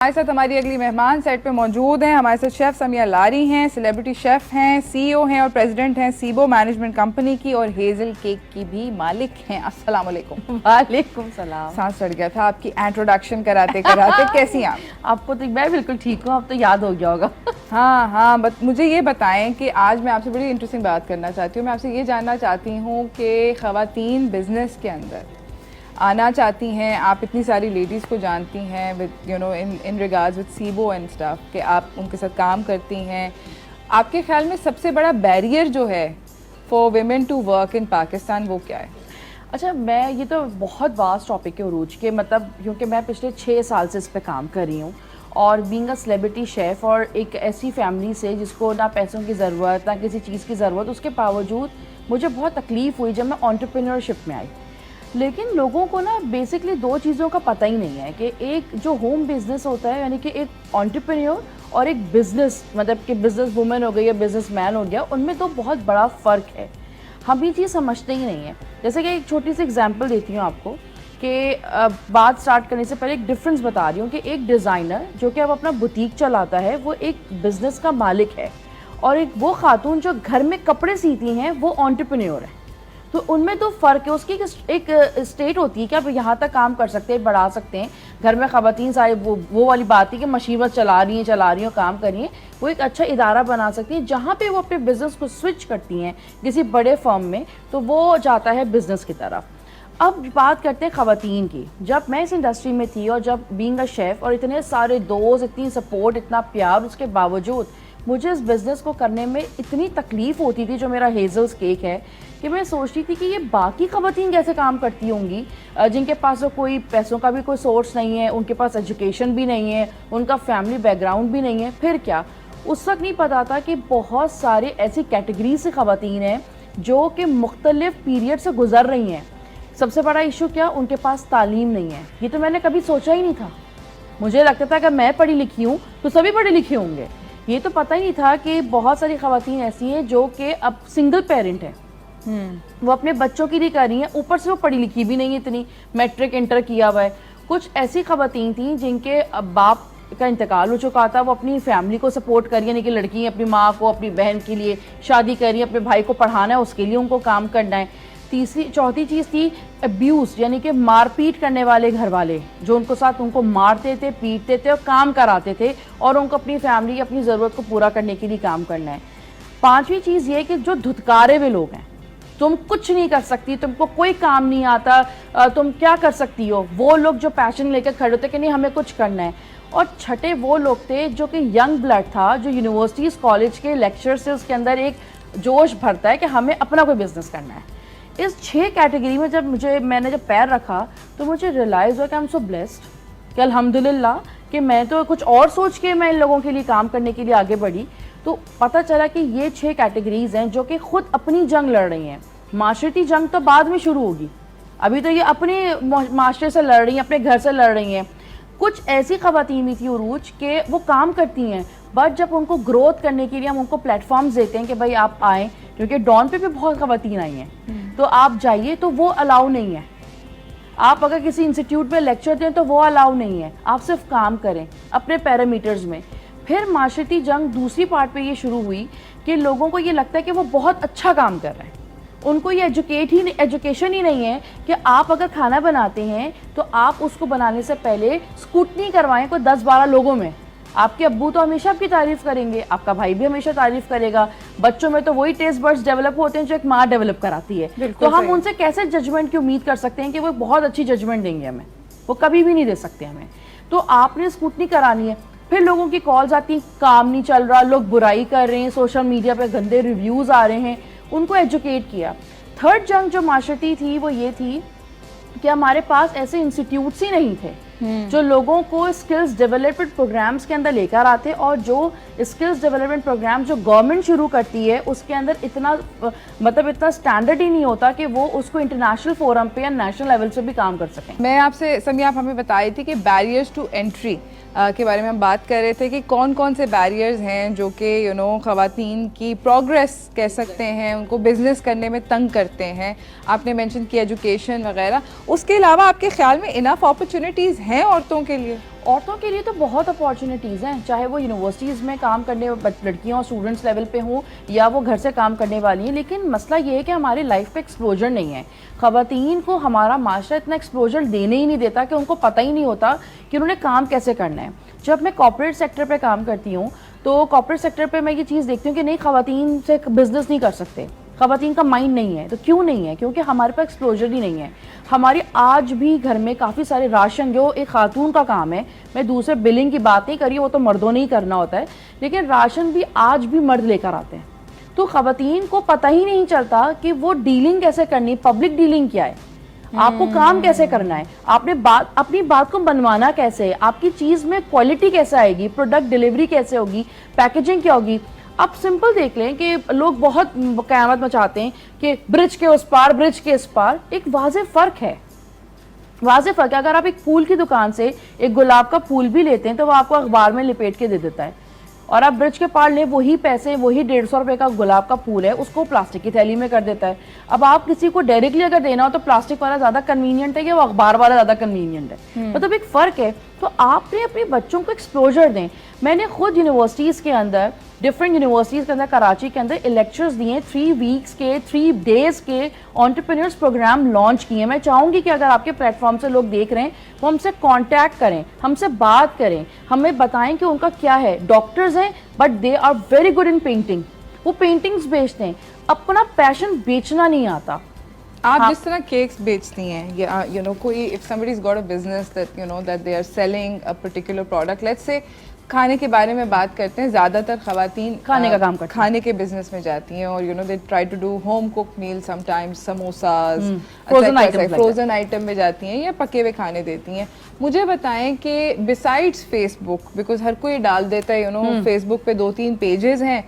ہمارے ساتھ ہماری اگلی مہمان سیٹ پہ موجود ہیں. ہمارے ساتھ شیف سمیہ لاری ہیں, سیلیبریٹی شیف ہیں, سی او ہیں اور پریزیڈنٹ ہیں سیبو مینجمنٹ کمپنی کی, اور ہیزل کیک کی بھی مالک ہیں. السلام علیکم. وعلیکم السلام. سانس چڑھ گیا تھا آپ کی انٹروڈکشن کراتے کراتے. کیسی ہیں آپ کو تو میں بالکل ٹھیک ہوں, اب تو یاد ہو گیا ہوگا. ہاں مجھے یہ بتائیں کہ آج میں آپ سے بڑی انٹرسٹنگ بات کرنا چاہتی ہوں. میں آپ سے یہ جاننا چاہتی ہوں کہ خواتین بزنس کے اندر آنا چاہتی ہیں, آپ اتنی ساری لیڈیز کو جانتی ہیں with you know in regards with Sebu and stuff, کہ آپ ان کے ساتھ کام کرتی ہیں. آپ کے خیال میں سب سے بڑا بیریئر جو ہے for women to work in Pakistan وہ کیا ہے؟ اچھا, میں یہ تو بہت واسٹ ٹاپک ہے عروج کے, مطلب کیونکہ میں پچھلے 6 سال سے اس پہ کام کر رہی ہوں, اور بینگ اے سیلیبریٹی شیف اور ایک ایسی فیملی سے جس کو نہ پیسوں کی ضرورت نہ کسی چیز کی ضرورت, اس کے باوجود مجھے بہت تکلیف ہوئی جب میں انٹرپرینورشپ میں آئی. لیکن لوگوں کو نا بیسکلی 2 چیزوں کا پتہ ہی نہیں ہے کہ ایک جو ہوم بزنس ہوتا ہے, یعنی کہ ایک انٹرپرینور, اور ایک بزنس, مطلب کہ بزنس وومن ہو گئی یا بزنس مین ہو گیا, ان میں تو بہت بڑا فرق ہے. ہم یہ چیز سمجھتے ہی نہیں ہیں. جیسے کہ ایک چھوٹی سی اگزامپل دیتی ہوں آپ کو کہ بات سٹارٹ کرنے سے پہلے ایک ڈفرینس بتا رہی ہوں کہ ایک ڈیزائنر جو کہ اب اپنا بوتیک چلاتا ہے وہ ایک بزنس کا مالک ہے, اور ایک وہ خاتون جو گھر میں کپڑے سیتی ہیں وہ انٹرپرینور ہے. تو ان میں تو فرق ہے. اس کی ایک اسٹیٹ ہوتی ہے کہ آپ یہاں تک کام کر سکتے ہیں, بڑھا سکتے ہیں. گھر میں خواتین سارے وہ والی بات ہے کہ مشین بس چلا رہی ہیں کام کر رہی ہیں. وہ ایک اچھا ادارہ بنا سکتی ہیں جہاں پہ وہ اپنے بزنس کو سوئچ کرتی ہیں کسی بڑے فرم میں, تو وہ جاتا ہے بزنس کی طرف. اب بات کرتے ہیں خواتین کی. جب میں اس انڈسٹری میں تھی اور جب بینگ اے شیف اور اتنے سارے دوست, اتنی سپورٹ, اتنا پیار, اس کے باوجود مجھے اس بزنس کو کرنے میں اتنی تکلیف ہوتی تھی, جو میرا ہیزلز کیک ہے, کہ میں سوچتی تھی کہ یہ باقی خواتین کیسے کام کرتی ہوں گی جن کے پاس کوئی پیسوں کا بھی کوئی سورس نہیں ہے, ان کے پاس ایجوکیشن بھی نہیں ہے, ان کا فیملی بیک گراؤنڈ بھی نہیں ہے. پھر کیا, اس وقت نہیں پتا تھا کہ بہت سارے ایسی کیٹیگری سے خواتین ہیں جو کہ مختلف پیریڈ سے گزر رہی ہیں. سب سے بڑا ایشو کیا, ان کے پاس تعلیم نہیں ہے. یہ تو میں نے کبھی سوچا ہی نہیں تھا. مجھے لگتا تھا کہ میں پڑھی لکھی ہوں تو سبھی پڑھے لکھے ہوں گے. یہ تو پتہ ہی نہیں تھا کہ بہت ساری خواتین ایسی ہیں جو کہ اب سنگل پیرنٹ ہیں, وہ اپنے بچوں کی نہیں کر رہی ہیں, اوپر سے وہ پڑھی لکھی بھی نہیں اتنی, میٹرک انٹر کیا ہوا ہے. کچھ ایسی خواتین تھیں جن کے باپ کا انتقال ہو چکا تھا, وہ اپنی فیملی کو سپورٹ کر رہی ہیں, یعنی کہ لڑکی اپنی ماں کو, اپنی بہن کے لیے شادی کر رہی ہیں, اپنے بھائی کو پڑھانا ہے, اس کے لیے ان کو کام کرنا ہے. چوتھی چیز تھی ابیوز, یعنی کہ مار پیٹ کرنے والے گھر والے جو ان کو ساتھ ان کو مارتے تھے, پیٹتے تھے اور کام کراتے تھے, اور ان کو اپنی فیملی اپنی ضرورت کو پورا کرنے کے لیے کام کرنا ہے. 5ویں چیز یہ کہ جو دھتکارے ہوئے لوگ ہیں, تم کچھ نہیں کر سکتی, تم کو کوئی کام نہیں آتا, تم کیا کر سکتی ہو, وہ لوگ جو پیشن لے کر کھڑے ہوتے کہ نہیں ہمیں کچھ کرنا ہے. اور چھٹے وہ لوگ تھے جو کہ ینگ بلڈ تھا, جو یونیورسٹیز کالج کے لیکچر سے اس کے اندر ایک جوش بھرتا ہے کہ ہمیں اپنا کوئی بزنس کرنا ہے. اس 6 کیٹیگری میں جب میں نے پیر رکھا تو مجھے ریئلائز ہوا کہ آئی ایم سو بلیسڈ, کہ الحمدللہ کہ میں تو کچھ اور سوچ کے میں ان لوگوں کے لیے کام کرنے کے لیے آگے بڑھی. تو پتہ چلا کہ یہ 6 کیٹیگریز ہیں جو کہ خود اپنی جنگ لڑ رہی ہیں. معاشرتی جنگ تو بعد میں شروع ہوگی, ابھی تو یہ اپنے معاشرے سے لڑ رہی ہیں, اپنے گھر سے لڑ رہی ہیں. کچھ ایسی خواتین بھی تھی عروج کہ وہ کام کرتی ہیں, بٹ جب ان کو گروتھ کرنے کے لیے ہم ان کو پلیٹ فارمز دیتے ہیں کہ بھائی آپ آئیں, کیونکہ ڈان پہ بھی بہت خواتین آئی ہیں, تو آپ جائیے, تو وہ الاؤ نہیں ہے. آپ اگر کسی انسٹیٹیوٹ میں لیکچر دیں تو وہ الاؤ نہیں ہے. آپ صرف کام کریں اپنے پیرامیٹرز میں. پھر معاشرتی جنگ دوسری پارٹ پہ یہ شروع ہوئی کہ لوگوں کو یہ لگتا ہے کہ وہ بہت اچھا کام کر رہے ہیں, ان کو یہ ایجوکیشن ہی نہیں ہے کہ آپ اگر کھانا بناتے ہیں تو آپ اس کو بنانے سے پہلے اسکوٹنی کروائیں کوئی 10-12 لوگوں میں. آپ کے ابو تو ہمیشہ آپ کی تعریف کریں گے, آپ کا بھائی بھی ہمیشہ تعریف کرے گا. بچوں میں تو وہی ٹیسٹ برڈز ڈیولپ ہوتے ہیں جو ایک ماں ڈیولپ کراتی ہے. تو ہم ان سے کیسے ججمنٹ کی امید کر سکتے ہیں کہ وہ بہت اچھی ججمنٹ دیں گے ہمیں؟ وہ کبھی بھی نہیں دے سکتے ہمیں. تو آپ نے اسکوٹنی کرانی ہے. پھر لوگوں کی کالز آتی ہیں, کام نہیں چل رہا, لوگ برائی کر رہے ہیں, سوشل میڈیا پہ گندے ریویوز آ رہے ہیں. ان کو ایجوکیٹ کیا. 3rd جنگ جو معاشرتی تھی وہ یہ تھی کہ ہمارے پاس ایسے انسٹیٹیوٹس ہی نہیں تھے جو لوگوں کو اسکلز ڈیولپمنٹ پروگرامز کے اندر لے کر آتے, اور جو اسکلز ڈیولپمنٹ پروگرام جو گورنمنٹ شروع کرتی ہے اس کے اندر اتنا اسٹینڈرڈ ہی نہیں ہوتا کہ وہ اس کو انٹرنیشنل فورم پہ یا نیشنل لیول سے بھی کام کر سکیں. میں آپ سے سمیہ, آپ ہمیں بتائی تھی کہ بیریئرز ٹو انٹری کے بارے میں ہم بات کر رہے تھے کہ کون کون سے بیریئرز ہیں جو کہ خواتین کی پروگریس کہہ سکتے ہیں, ان کو بزنس کرنے میں تنگ کرتے ہیں. آپ نے مینشن کیا ایجوکیشن وغیرہ. اس کے علاوہ آپ کے خیال میں انف اپرچونیٹیز ہیں عورتوں کے لیے؟ عورتوں کے لیے تو بہت اپارچونیٹیز ہیں, چاہے وہ یونیورسٹیز میں کام کرنے لڑکیاں اور اسٹوڈنٹس لیول پہ ہوں یا وہ گھر سے کام کرنے والی ہیں, لیکن مسئلہ یہ ہے کہ ہماری لائف پہ ایکسپلوجر نہیں ہے. خواتین کو ہمارا معاشرہ اتنا ایکسپلوجر دینے ہی نہیں دیتا کہ ان کو پتہ ہی نہیں ہوتا کہ انہوں نے کام کیسے کرنا ہے. جب میں کارپوریٹ سیکٹر پہ کام کرتی ہوں تو کارپوریٹ سیکٹر پہ میں یہ چیز دیکھتی ہوں کہ نہیں, خواتین سے بزنس نہیں کر سکتے, خواتین کا مائنڈ نہیں ہے. تو کیوں نہیں ہے؟ کیونکہ ہمارے پاس ایکسپلوجر ہی نہیں ہے. ہماری آج بھی گھر میں کافی سارے راشن جو ایک خاتون کا کام ہے, میں دوسرے بلنگ کی بات نہیں کری, وہ تو مردوں نے ہی کرنا ہوتا ہے, لیکن راشن بھی آج بھی مرد لے کر آتے ہیں. تو خواتین کو پتہ ہی نہیں چلتا کہ وہ ڈیلنگ کیسے کرنی, پبلک ڈیلنگ کیا ہے, آپ کو کام کیسے کرنا ہے, آپ نے اپنی بات کو بنوانا کیسے ہے, آپ کی چیز میں کوالٹی کیسے آئے گی, پروڈکٹ ڈیلیوری کیسے ہوگی, پیکیجنگ کیا ہوگی. اب سمپل دیکھ لیں کہ لوگ بہت قیامت مچاتے ہیں کہ برج کے اس پار, برج کے اس پار. ایک واضح فرق ہے, واضح فرق ہے. اگر آپ ایک پھول کی دکان سے ایک گلاب کا پھول بھی لیتے ہیں تو وہ آپ کو اخبار میں لپیٹ کے دے دیتا ہے, اور آپ برج کے پار لیں وہی پیسے, وہی 150 روپے کا گلاب کا پھول ہے, اس کو پلاسٹک کی تھیلی میں کر دیتا ہے. اب آپ کسی کو ڈائریکٹلی اگر دینا ہو تو پلاسٹک والا زیادہ کنوینئنٹ ہے یا وہ اخبار والا زیادہ کنوینئنٹ ہے, مطلب ایک فرق ہے. تو آپ نے اپنے بچوں کو ایکسپلوجر دیں. میں نے خود یونیورسٹیز کے اندر, ڈفرینٹ یونیورسٹیز کے اندر, کراچی کے اندر لیکچرز دیے, 3 ویکس کے 3 ڈیز کے انٹرپرینورس پروگرام لانچ کیے. میں چاہوں گی کہ اگر آپ کے پلیٹ فارم سے لوگ دیکھ رہے ہیں وہ ہم سے کانٹیکٹ کریں, ہم سے بات کریں, ہمیں بتائیں کہ ان کا کیا ہے. ڈاکٹرز ہیں but they are very good in painting, وہ پینٹنگز بیچتے ہیں, اپنا پیشن بیچنا نہیں آتا. آپ جس طرح کیکس بیچتی ہیں, یو نو کوئی if somebody's got a business that you know that they are selling a particular product, let's say کھانے کے بارے میں بات کرتے ہیں, زیادہ تر خواتین کھانے کا کام کرتی ہیں, کھانے کے بزنس میں جاتی ہیں, اور you know they try to do home cook meal some times, samosas, frozen item میں جاتی ہیں یا پکے ہوئے کھانے دیتی ہیں. مجھے بتائیں کہ بسائڈس فیس بک, بیکاز ہر کوئی ڈال دیتا ہے, یو نو فیس بک پہ 2-3 پیجز ہیں,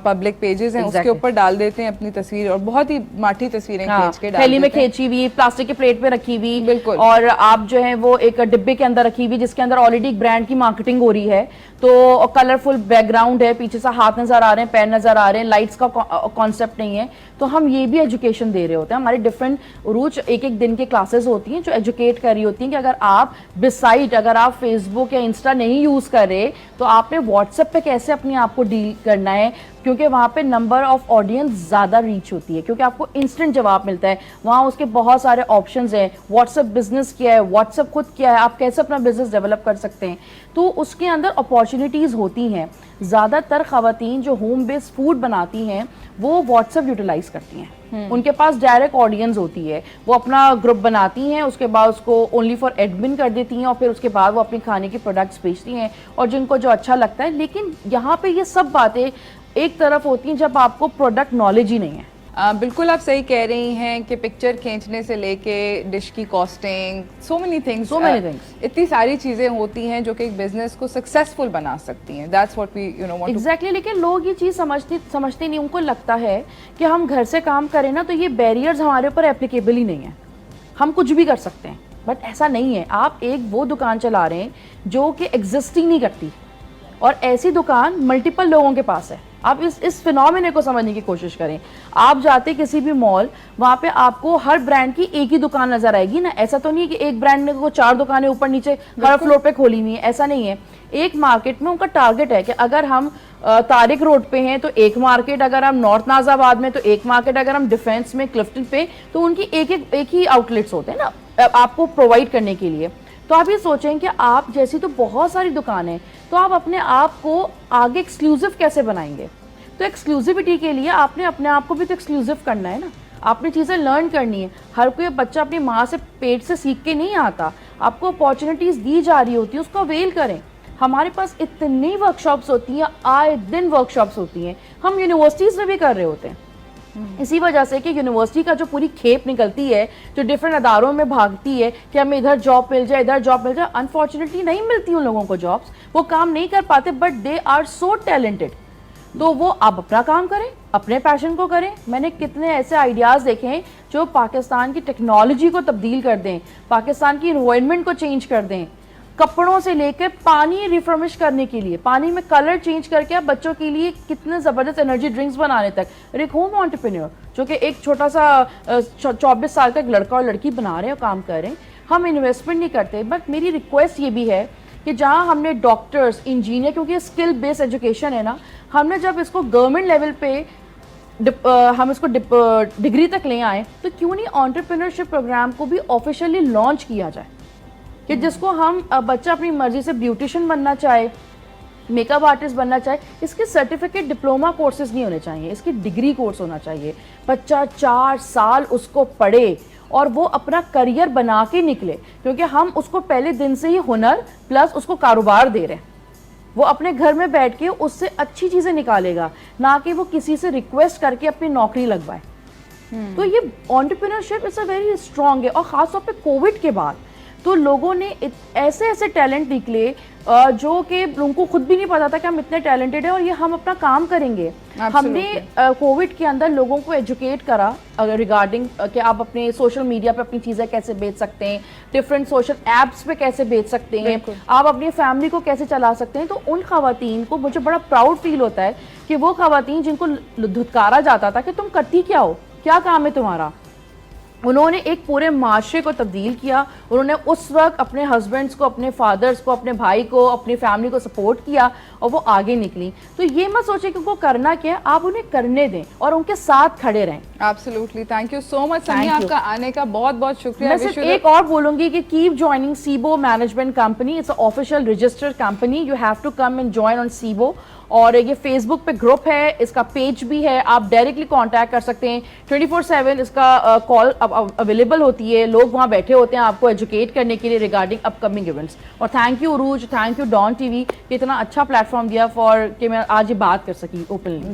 پبلک پیجز ہیں, اس کے اوپر ڈال دیتے ہیں اپنی تصویر, اور بہت ہی ماٹھی تصویریں کھینچ کے ڈال تھیلی میں کھینچی ہوئی, پلاسٹک کے پلیٹ پہ رکھی ہوئی, بالکل, اور آپ جو ہے وہ ایک ڈبے کے اندر رکھی ہوئی جس کے اندر آلریڈی ایک برانڈ کی مارکیٹنگ ہو رہی ہے, تو کلرفل بیک گراؤنڈ ہے, پیچھے سے ہاتھ نظر آ رہے ہیں, پیر نظر آ رہے ہیں, لائٹس کا کانسیپٹ نہیں ہے. تو ہم یہ بھی ایجوکیشن دے رہے ہوتے ہیں. ہماری ڈفرینٹ روز ایک دن کی کلاسز ہوتی ہیں جو ایجوکیٹ کر رہی ہوتی ہیں کہ اگر آپ بسائٹ, اگر آپ فیس بک یا انسٹا نہیں یوز کر رہے تو آپ نے واٹس ایپ پہ کیسے اپنے آپ کو ڈیل کرنا ہے, کیونکہ وہاں پہ نمبر آف آڈینس زیادہ ریچ ہوتی ہے, کیونکہ آپ کو انسٹنٹ جواب ملتا ہے. وہاں اس کے بہت سارے آپشنز ہیں, واٹس ایپ بزنس کیا ہے, واٹس ایپ خود کیا ہے, آپ کیسے اپنا بزنس ڈیولپ کر سکتے ہیں. تو اس کے اندر اپارچونیٹیز ہوتی ہیں. زیادہ تر خواتین جو ہوم بیسڈ فوڈ بناتی ہیں وہ واٹس ایپ یوٹیلائز کرتی ہیں, ان کے پاس ڈائریکٹ آڈینس ہوتی ہے, وہ اپنا گروپ بناتی ہیں, اس کے بعد اس کو اونلی فار ایڈمن کر دیتی ہیں, اور پھر اس کے بعد وہ اپنی کھانے کے پروڈکٹس بیچتی ہیں, اور جن کو جو اچھا لگتا ہے. لیکن یہاں پہ یہ سب باتیں ایک طرف ہوتی ہیں جب آپ کو پروڈکٹ نالج ہی نہیں ہے. بالکل آپ صحیح کہہ رہی ہیں کہ پکچر کھینچنے سے لے کے ڈش کی کاسٹنگ, سو مینی تھنگس, اتنی ساری چیزیں ہوتی ہیں جو کہ ایک بزنس کو سکسیزفل بنا سکتی ہیں. That's what we you know want. Exactly. لیکن لوگ یہ چیز سمجھتے نہیں. ان کو لگتا ہے کہ ہم گھر سے کام کریں نا تو یہ بیریئرز ہمارے اوپر اپلیکیبل ہی نہیں ہیں, ہم کچھ بھی کر سکتے ہیں. بٹ ایسا نہیں ہے. آپ ایک وہ دکان چلا رہے ہیں جو کہ ایگزسٹ ہی نہیں کرتی, اور ایسی دکان ملٹیپل لوگوں کے پاس ہے. آپ اس فینومینا کو سمجھنے کی کوشش کریں. آپ جاتے کسی بھی مال, وہاں پہ آپ کو ہر برانڈ کی ایک ہی دکان نظر آئے گی نا. ایسا تو نہیں کہ ایک برانڈ نے 4 دکانیں اوپر نیچے ہر فلور پہ کھولی ہوئی ہیں, ایسا نہیں ہے. ایک مارکیٹ میں ان کا ٹارگٹ ہے کہ اگر ہم طارق روڈ پہ ہیں تو ایک مارکیٹ, اگر ہم نارتھ ناز آباد میں تو ایک مارکیٹ, اگر ہم ڈیفینس میں کلفٹن پہ تو ان کی ایک ہی آؤٹ لیٹس ہوتے ہیں نا آپ کو پرووائڈ کرنے کے لیے. تو آپ یہ سوچیں کہ آپ جیسی تو بہت ساری دکانیں, تو آپ اپنے آپ کو آگے ایکسکلوزیو کیسے بنائیں گے؟ تو ایکسکلوزیوٹی کے لیے آپ نے اپنے آپ کو بھی تو ایکسکلوزیو کرنا ہے نا. آپ نے چیزیں لرن کرنی ہے. ہر کوئی بچہ اپنی ماں سے پیٹ سے سیکھ کے نہیں آتا. آپ کو اپارچونیٹیز دی جا رہی ہوتی ہیں, اس کو اویل کریں. ہمارے پاس اتنی ورک شاپس ہوتی ہیں, آئے دن ورک شاپس ہوتی ہیں, ہم یونیورسٹیز میں بھی کر رہے ہوتے ہیں. اسی وجہ سے کہ یونیورسٹی کا جو پوری کھیپ نکلتی ہے, جو ڈفرینٹ اداروں میں بھاگتی ہے کہ ہمیں ادھر جاب مل جائے, ادھر جاب مل جائے, انفارچونیٹلی نہیں ملتی ان لوگوں کو جابس. وہ کام نہیں کر پاتے, but they are so talented. تو وہ آپ اپنا کام کریں, اپنے پیشن کو کریں. میں نے کتنے ایسے آئیڈیاز دیکھے ہیں جو پاکستان کی ٹیکنالوجی کو تبدیل کر دیں, پاکستان کی انوائرمنٹ کو چینج کر دیں. کپڑوں سے لے کے پانی ریفرمش کرنے کے لیے, پانی میں کلر چینج کر کے آپ بچوں کے لیے کتنے زبردست انرجی ڈرنکس بنانے تک. اور ایک ہوم انٹرپرینور جو کہ ایک چھوٹا سا 24 سال کا ایک لڑکا اور لڑکی بنا رہے ہیں, کام کر رہے ہیں. ہم انویسٹمنٹ نہیں کرتے, بٹ میری ریکویسٹ یہ بھی ہے کہ جہاں ہم نے ڈاکٹرز, انجینئر, کیونکہ یہ اسکل بیس ایجوکیشن ہے نا, ہم نے جب اس کو گورنمنٹ لیول پہ ہم اس کو ڈگری تک لے آئے, تو کیوں نہیں انٹرپرینورشپ پروگرام کو بھی آفیشیلی لانچ کیا جائے, کہ جس کو ہم بچہ اپنی مرضی سے بیوٹیشین بننا چاہے, میک اپ آرٹسٹ بننا چاہے, اس کے سرٹیفکیٹ ڈپلوما کورسز نہیں ہونے چاہیے, اس کی ڈگری کورس ہونا چاہیے. بچہ 4 سال اس کو پڑھے اور وہ اپنا کریئر بنا کے نکلے, کیونکہ ہم اس کو پہلے دن سے ہی ہنر پلس اس کو کاروبار دے رہے ہیں. وہ اپنے گھر میں بیٹھ کے اس سے اچھی چیزیں نکالے گا, نہ کہ وہ کسی سے ریکویسٹ کر کے اپنی نوکری لگوائے. تو یہ entrepreneurship is a very strong ہے, اور خاص طور پہ کووڈ کے بعد تو لوگوں نے ایسے ایسے ٹیلنٹ نکلے جو کہ ان کو خود بھی نہیں پتا تھا کہ ہم اتنے ٹیلنٹڈ ہیں اور یہ ہم اپنا کام کریں گے. ہم نے کووڈ کے اندر لوگوں کو ایجوکیٹ کرا ریگارڈنگ کہ آپ اپنے سوشل میڈیا پہ اپنی چیزیں کیسے بیچ سکتے ہیں, ڈفرینٹ سوشل ایپس پہ کیسے بیچ سکتے ہیں, آپ اپنی فیملی کو کیسے چلا سکتے ہیں. تو ان خواتین کو مجھے بڑا پراؤڈ فیل ہوتا ہے کہ وہ خواتین جن کو دھتکارا جاتا تھا کہ تم کرتی کیا ہو, کیا کام ہے تمہارا, انہوں نے ایک پورے معاشرے کو تبدیل کیا. انہوں نے اس وقت اپنے ہسبینڈس کو, اپنے فادرس کو, اپنے بھائی کو, اپنی فیملی کو سپورٹ کیا اور وہ آگے نکلی. تو یہ مت سوچیں کہ ان کو کرنا کیا ہے, آپ انہیں کرنے دیں اور ان کے ساتھ کھڑے رہیں. Absolutely, thank you so much Sumaiya, آپ کا آنے کا بہت بہت شکریہ. میں صرف ایک اور بولوں گی کہ keep joining Sebu management company, it's a official registered company, you have to come and join on Sebu. اور یہ فیس بک پہ گروپ ہے, اس کا پیج بھی ہے, آپ ڈائریکٹلی کانٹیکٹ کر سکتے ہیں. 24/7 اس کا کال اویلیبل ہوتی ہے, لوگ وہاں بیٹھے ہوتے ہیں آپ کو ایجوکیٹ کرنے کے لیے ریگارڈنگ اپ کمنگ ایونٹس. اور thank you Urooj, thank you Dawn T V کہ اتنا اچھا پلیٹ فارم دیا فار کہ میں آج یہ بات کر سکی اوپنلی.